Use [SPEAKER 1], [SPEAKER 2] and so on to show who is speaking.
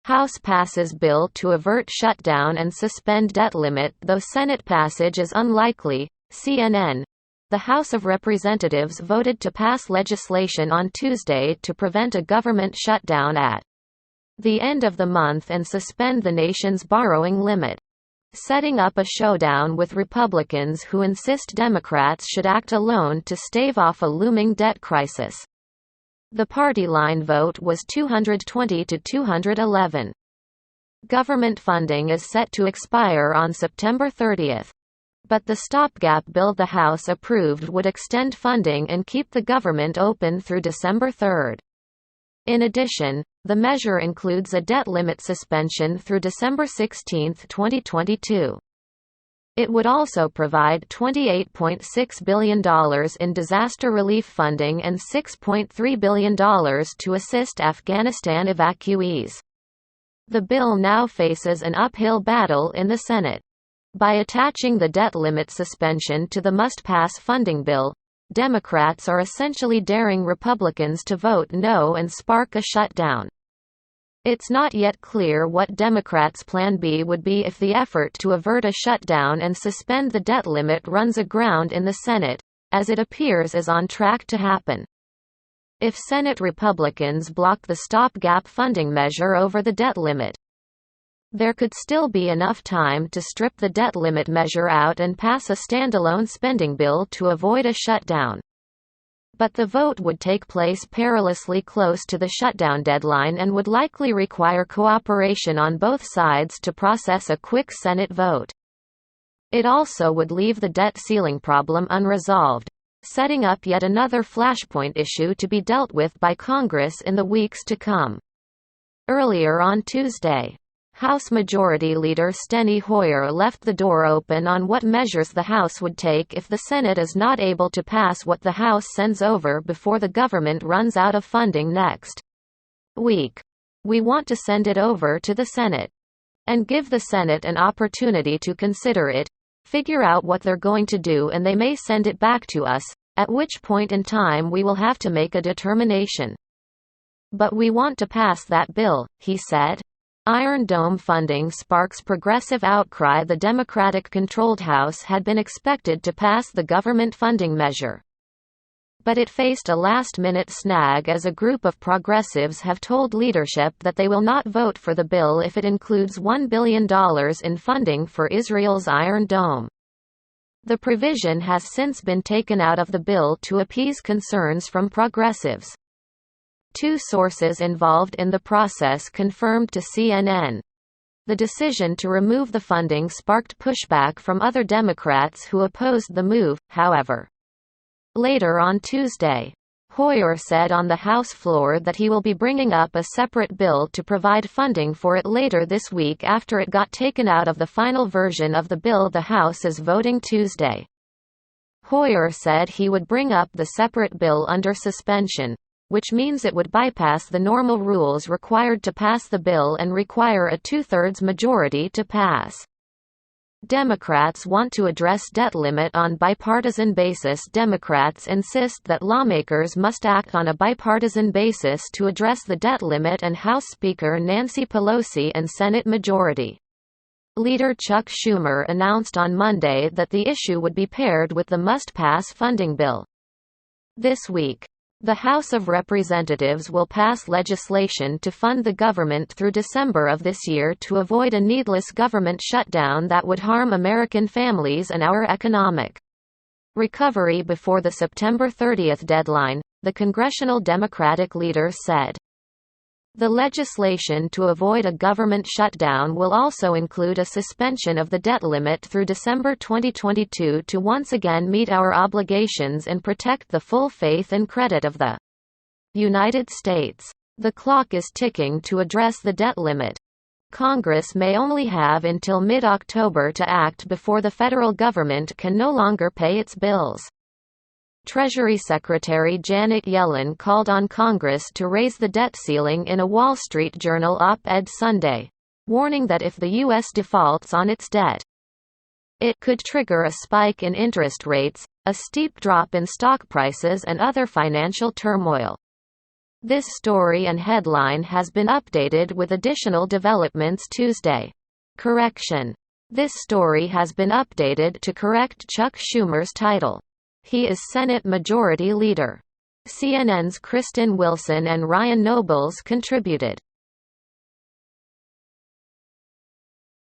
[SPEAKER 1] House passes bill to avert shutdown and suspend debt limit, though Senate passage is unlikely. CNN. The House of Representatives voted to pass legislation on Tuesday to prevent a government shutdown at the end of the month and suspend the nation's borrowing limit, setting up a showdown with Republicans who insist Democrats should act alone to stave off a looming debt crisis. The party line vote was 220 to 211. Government funding is set to expire on September 30. But the stopgap bill the House approved would extend funding and keep the government open through December 3. In addition, the measure includes a debt limit suspension through December 16, 2022. It would also provide $28.6 billion in disaster relief funding and $6.3 billion to assist Afghanistan evacuees. The bill now faces an uphill battle in the Senate. By attaching the debt limit suspension to the must-pass funding bill, Democrats are essentially daring Republicans to vote no and spark a shutdown. It's not yet clear what Democrats' Plan B would be if the effort to avert a shutdown and suspend the debt limit runs aground in the Senate, as it appears is on track to happen. If Senate Republicans block the stopgap funding measure over the debt limit, there could still be enough time to strip the debt limit measure out and pass a standalone spending bill to avoid a shutdown. But the vote would take place perilously close to the shutdown deadline and would likely require cooperation on both sides to process a quick Senate vote. It also would leave the debt ceiling problem unresolved, setting up yet another flashpoint issue to be dealt with by Congress in the weeks to come. Earlier on Tuesday, House Majority Leader Steny Hoyer left the door open on what measures the House would take if the Senate is not able to pass what the House sends over before the government runs out of funding next week. "We want to send it over to the Senate and give the Senate an opportunity to consider it, figure out what they're going to do, and they may send it back to us, at which point in time we will have to make a determination. But we want to pass that bill," he said. Iron Dome funding sparks progressive outcry. The Democratic-controlled House had been expected to pass the government funding measure, but it faced a last-minute snag as a group of progressives have told leadership that they will not vote for the bill if it includes $1 billion in funding for Israel's Iron Dome. The provision has since been taken out of the bill to appease concerns from progressives. Two sources involved in the process confirmed to CNN. The decision to remove the funding sparked pushback from other Democrats who opposed the move, however. Later on Tuesday, Hoyer said on the House floor that he will be bringing up a separate bill to provide funding for it later this week after it got taken out of the final version of the bill the House is voting Tuesday. Hoyer said he would bring up the separate bill under suspension, which means it would bypass the normal rules required to pass the bill and require a two-thirds majority to pass. Democrats want to address debt limit on bipartisan basis. Democrats insist that lawmakers must act on a bipartisan basis to address the debt limit, and House Speaker Nancy Pelosi and Senate Majority Leader Chuck Schumer announced on Monday that the issue would be paired with the must-pass funding bill. This week, the House of Representatives will pass legislation to fund the government through December of this year to avoid a needless government shutdown that would harm American families and our economic recovery before the September 30 deadline, the congressional Democratic leader said. The legislation to avoid a government shutdown will also include a suspension of the debt limit through December 2022 to once again meet our obligations and protect the full faith and credit of the United States. The clock is ticking to address the debt limit. Congress may only have until mid-October to act before the federal government can no longer pay its bills. Treasury Secretary Janet Yellen called on Congress to raise the debt ceiling in a Wall Street Journal op-ed Sunday, warning that if the U.S. defaults on its debt, it could trigger a spike in interest rates, a steep drop in stock prices, and other financial turmoil. This story and headline has been updated with additional developments Tuesday. Correction. This story has been updated to correct Chuck Schumer's title. He is Senate Majority Leader. CNN's Kristen Wilson and Ryan Nobles contributed.